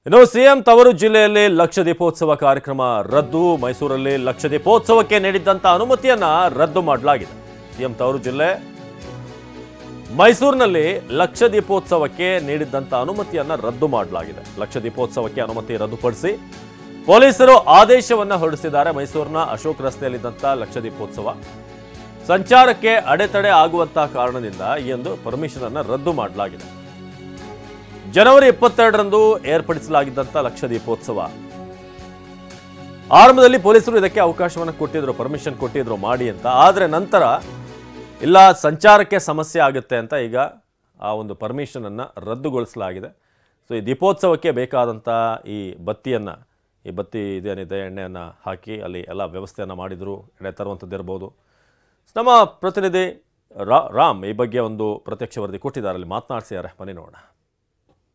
ಇನ್ನು ಸಿಎಂ ತವರು ಜಿಲ್ಲೆಯಲ್ಲಿ ಲಕ್ಷ ದೀಪೋತ್ಸವ ಕಾರ್ಯಕ್ರಮ ರದ್ದು. ಮೈಸೂರಲ್ಲಿ ಲಕ್ಷ ದೀಪೋತ್ಸವಕ್ಕೆ ನೀಡಿದ್ದಂತ ಅನುಮತಿಯನ್ನ ರದ್ದು ಮಾಡಲಾಗಿದೆ. ಸಿಎಂ ತವರು ಜಿಲ್ಲೆ ಮೈಸೂರಿನಲ್ಲಿ ಲಕ್ಷ ದೀಪೋತ್ಸವಕ್ಕೆ ನೀಡಿದ್ದಂತ ಅನುಮತಿಯನ್ನ ರದ್ದು ಮಾಡಲಾಗಿದೆ. ಲಕ್ಷ ದೀಪೋತ್ಸವಕ್ಕೆ ಅನುಮತಿ ರದ್ದುಪಡಿಸಿ ಪೊಲೀಸರು ಆದೇಶವನ್ನ ಹೊರಡಿಸಿದ್ದಾರೆ. ಮೈಸೂರಿನ ಅಶೋಕ್ ರಸ್ತೆಯಲ್ಲಿದ್ದಂತ ಲಕ್ಷ ದೀಪೋತ್ಸವ ಸಂಚಾರಕ್ಕೆ ಅಡೆತಡೆ ಆಗುವಂತಹ ಕಾರಣದಿಂದ ಈ ಒಂದು ಪರ್ಮಿಷನ್ ಅನ್ನು ರದ್ದು ಮಾಡಲಾಗಿದೆ. ಜನವರಿ 22ರಂದು ಏರ್ಪಡಿಸಲಾಗಿದ್ದಂಥ ಲಕ್ಷ ದೀಪೋತ್ಸವ ಆರಂಭದಲ್ಲಿ ಪೊಲೀಸರು ಇದಕ್ಕೆ ಅವಕಾಶವನ್ನು ಕೊಟ್ಟಿದ್ರು, ಪರ್ಮಿಷನ್ ಕೊಟ್ಟಿದ್ರು ಮಾಡಿ ಅಂತ. ಆದರೆ ನಂತರ ಇಲ್ಲ ಸಂಚಾರಕ್ಕೆ ಸಮಸ್ಯೆ ಆಗುತ್ತೆ ಅಂತ ಈಗ ಆ ಒಂದು ಪರ್ಮಿಷನ್ ಅನ್ನು ರದ್ದುಗೊಳಿಸಲಾಗಿದೆ. ಸೊ ಈ ದೀಪೋತ್ಸವಕ್ಕೆ ಬೇಕಾದಂಥ ಈ ಬತ್ತಿ ಇದೇನಿದೆ ಎಣ್ಣೆಯನ್ನು ಹಾಕಿ ಅಲ್ಲಿ ಎಲ್ಲ ವ್ಯವಸ್ಥೆಯನ್ನು ಮಾಡಿದ್ರು. ಎಣ್ಣೆ ತರುವಂಥದ್ದು ಇರ್ಬೋದು. ನಮ್ಮ ಪ್ರತಿನಿಧಿ ರಾಮ್ ಈ ಬಗ್ಗೆ ಒಂದು ಪ್ರತ್ಯಕ್ಷ ವರದಿ ಕೊಟ್ಟಿದ್ದಾರೆ, ಅಲ್ಲಿ ಮಾತನಾಡಿಸಿದ್ದಾರೆ. ಬನ್ನಿ ನೋಡೋಣ.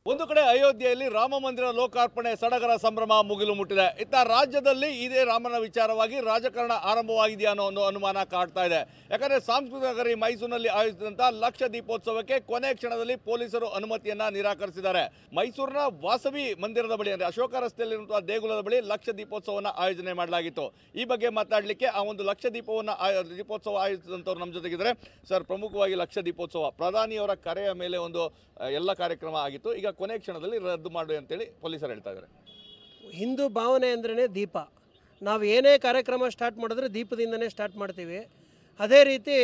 ಒಂದು ಕಡೆ ಅಯೋಧ್ಯೆಯಲ್ಲಿ ರಾಮ ಮಂದಿರ ಲೋಕಾರ್ಪಣೆ ಸಡಗರ ಸಂಭ್ರಮ ಮುಗಿಲು ಮುಟ್ಟಿದೆ. ಇತ್ತ ರಾಜ್ಯದಲ್ಲಿ ಇದೇ ರಾಮನ ವಿಚಾರವಾಗಿ ರಾಜಕಾರಣ ಆರಂಭವಾಗಿದೆಯಾ ಅನ್ನೋ ಒಂದು ಅನುಮಾನ ಕಾಡ್ತಾ ಇದೆ. ಯಾಕಂದರೆ ಸಾಂಸ್ಕೃತಿಕ ನಗರಿ ಮೈಸೂರಿನಲ್ಲಿ ಆಯೋಜಿಸಿದಂಥ ಲಕ್ಷ ದೀಪೋತ್ಸವಕ್ಕೆ ಕೊನೆ ಕ್ಷಣದಲ್ಲಿ ಪೊಲೀಸರು ಅನುಮತಿಯನ್ನ ನಿರಾಕರಿಸಿದ್ದಾರೆ. ಮೈಸೂರಿನ ವಾಸವಿ ಮಂದಿರದ ಬಳಿ ಅಂದರೆ ಅಶೋಕ ರಸ್ತೆಯಲ್ಲಿರುವಂತಹ ದೇಗುಲದ ಬಳಿ ಲಕ್ಷ ದೀಪೋತ್ಸವವನ್ನು ಆಯೋಜನೆ ಮಾಡಲಾಗಿತ್ತು. ಈ ಬಗ್ಗೆ ಮಾತಾಡಲಿಕ್ಕೆ ಆ ಒಂದು ಲಕ್ಷ ದೀಪೋತ್ಸವ ಆಯೋಜಿಸಿದಂಥವ್ರು ನಮ್ಮ ಜೊತೆಗಿದ್ದಾರೆ. ಸರ್, ಪ್ರಮುಖವಾಗಿ ಲಕ್ಷ ದೀಪೋತ್ಸವ ಪ್ರಧಾನಿಯವರ ಕರೆಯ ಮೇಲೆ ಒಂದು ಎಲ್ಲ ಕಾರ್ಯಕ್ರಮ ಆಗಿತ್ತು. ಈಗ ಕೊನೆ ಕ್ಷಣದಲ್ಲಿ ರದ್ದು ಮಾಡಿ ಅಂತೇಳಿ ಪೊಲೀಸರು ಹೇಳ್ತಾ ಇದ್ದಾರೆ. ಹಿಂದೂ ಭಾವನೆ ಅಂದ್ರೇ ದೀಪ. ನಾವು ಏನೇ ಕಾರ್ಯಕ್ರಮ ಸ್ಟಾರ್ಟ್ ಮಾಡಿದ್ರೆ ದೀಪದಿಂದನೇ ಸ್ಟಾರ್ಟ್ ಮಾಡ್ತೀವಿ. ಅದೇ ರೀತಿ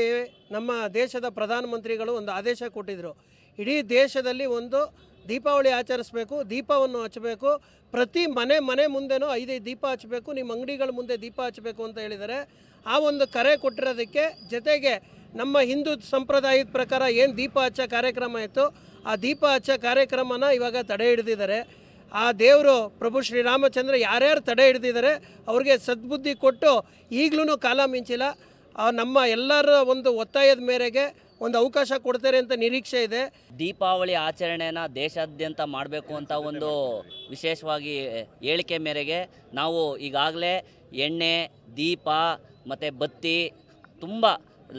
ನಮ್ಮ ದೇಶದ ಪ್ರಧಾನಮಂತ್ರಿಗಳು ಒಂದು ಆದೇಶ ಕೊಟ್ಟಿದ್ದರು. ಇಡೀ ದೇಶದಲ್ಲಿ ಒಂದು ದೀಪಾವಳಿ ಆಚರಿಸಬೇಕು, ದೀಪವನ್ನು ಹಚ್ಚಬೇಕು, ಪ್ರತಿ ಮನೆ ಮುಂದೆನೂ 5 ದೀಪ ಹಚ್ಚಬೇಕು, ನಿಮ್ಮ ಅಂಗಡಿಗಳ ಮುಂದೆ ದೀಪ ಹಚ್ಚಬೇಕು ಅಂತ ಹೇಳಿದ್ದಾರೆ. ಆ ಒಂದು ಕರೆ ಕೊಟ್ಟಿರೋದಕ್ಕೆ ಜೊತೆಗೆ ನಮ್ಮ ಹಿಂದೂ ಸಂಪ್ರದಾಯದ ಪ್ರಕಾರ ಏನು ದೀಪ ಹಚ್ಚೋ ಕಾರ್ಯಕ್ರಮ ಇತ್ತು, ಆ ದೀಪ ಹಚ್ಚೋ ಕಾರ್ಯಕ್ರಮನ ಇವಾಗ ತಡೆ ಹಿಡಿದಿದ್ದಾರೆ. ಆ ದೇವರು ಪ್ರಭು ಶ್ರೀರಾಮಚಂದ್ರ ಯಾರ್ಯಾರು ತಡೆ ಹಿಡಿದಿದ್ದಾರೆ ಅವ್ರಿಗೆ ಸದ್ಬುದ್ಧಿ ಕೊಟ್ಟು ಈಗಲೂ ಕಾಲ ಮಿಂಚಿಲ್ಲ. ನಮ್ಮ ಎಲ್ಲರ ಒಂದು ಒತ್ತಾಯದ ಮೇರೆಗೆ ಒಂದು ಅವಕಾಶ ಕೊಡ್ತಾರೆ ಅಂತ ನಿರೀಕ್ಷೆ ಇದೆ. ದೀಪಾವಳಿ ಆಚರಣೆನ ದೇಶಾದ್ಯಂತ ಮಾಡಬೇಕು ಅಂತ ಒಂದು ವಿಶೇಷವಾಗಿ ಹೇಳಿಕೆ ಮೇರೆಗೆ ನಾವು ಈಗಾಗಲೇ ಎಣ್ಣೆ, ದೀಪ ಮತ್ತು ಬತ್ತಿ ತುಂಬ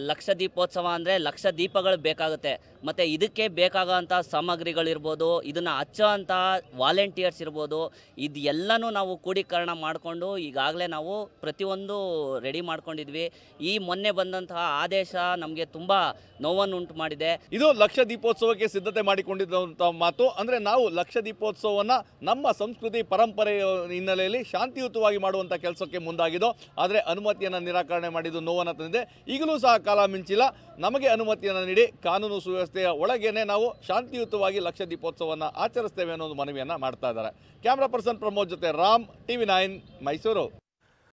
ಲಕ್ಷ ದೀಪೋತ್ಸವ ಅಂದರೆ ಲಕ್ಷ ದೀಪಗಳು ಬೇಕಾಗುತ್ತೆ. ಮತ್ತು ಇದಕ್ಕೆ ಬೇಕಾಗೋಂಥ ಸಾಮಗ್ರಿಗಳಿರ್ಬೋದು, ಇದನ್ನು ಹಚ್ಚೋ ಅಂಥ ವಾಲಂಟಿಯರ್ಸ್ ಇರ್ಬೋದು, ಇದು ಎಲ್ಲನೂ ನಾವು ಕ್ರೋಢೀಕರಣ ಮಾಡಿಕೊಂಡು ಈಗಾಗಲೇ ನಾವು ಪ್ರತಿಯೊಂದು ರೆಡಿ ಮಾಡ್ಕೊಂಡಿದ್ವಿ. ಈ ಮೊನ್ನೆ ಬಂದಂತಹ ಆದೇಶ ನಮಗೆ ತುಂಬ ನೋವನ್ನು ಉಂಟು ಮಾಡಿದೆ. ಇದು ಲಕ್ಷ ದೀಪೋತ್ಸವಕ್ಕೆ ಸಿದ್ಧತೆ ಮಾಡಿಕೊಂಡಿದ್ದಂಥ ಮಾತು. ಅಂದರೆ ನಾವು ಲಕ್ಷ ದೀಪೋತ್ಸವವನ್ನು ನಮ್ಮ ಸಂಸ್ಕೃತಿ ಪರಂಪರೆಯ ಹಿನ್ನೆಲೆಯಲ್ಲಿ ಶಾಂತಿಯುತವಾಗಿ ಮಾಡುವಂಥ ಕೆಲಸಕ್ಕೆ ಮುಂದಾಗಿದ್ದು. ಆದರೆ ಅನುಮತಿಯನ್ನು ನಿರಾಕರಣೆ ಮಾಡಿದ್ದು ನೋವನ್ನು ತಂದಿದೆ. ಈಗಲೂ ಸಹ ಕಾಲ ಮಿಂಚಿಲ್ಲ. ನಮಗೆ ಅನುಮತಿಯನ್ನು ನೀಡಿ ಕಾನೂನು ಸುವ್ಯವಸ್ಥೆಯ ಒಳಗೇನೆ ನಾವು ಶಾಂತಿಯುತವಾಗಿ ಲಕ್ಷ ದೀಪೋತ್ಸವವನ್ನು ಆಚರಿಸ್ತೇವೆ ಅನ್ನೋ ಒಂದು ಮನವಿಯನ್ನು ಮಾಡ್ತಾ ಇದ್ದಾರೆ. ಕ್ಯಾಮ್ರಾ ಪರ್ಸನ್ ಪ್ರಮೋದ್ ಜೊತೆ ರಾಮ್, TV9 ಮೈಸೂರು.